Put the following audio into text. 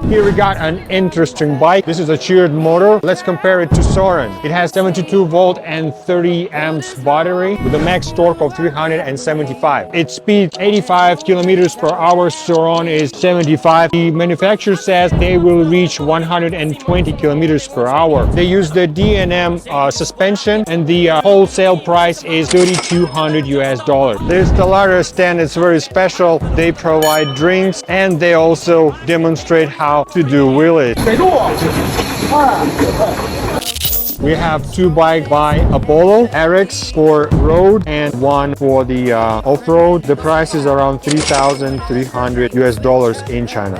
Here we got an interesting bike. This is a Cheerdmoto. Let's compare it to Surron. It has 72 volt and 30 amps battery with a max torque of 375. Its speed 85 kilometers per hour. Surron is 75. The manufacturer says they will reach 120 kilometers per hour. They use the D&M suspension, and the wholesale price is $3,200 US. This talaria stand is very special. They provide drinks and they also demonstrate how to do wheelies. We have two bikes by Apollo, RX for road and one for the off-road. The price is around $3,300 US in China.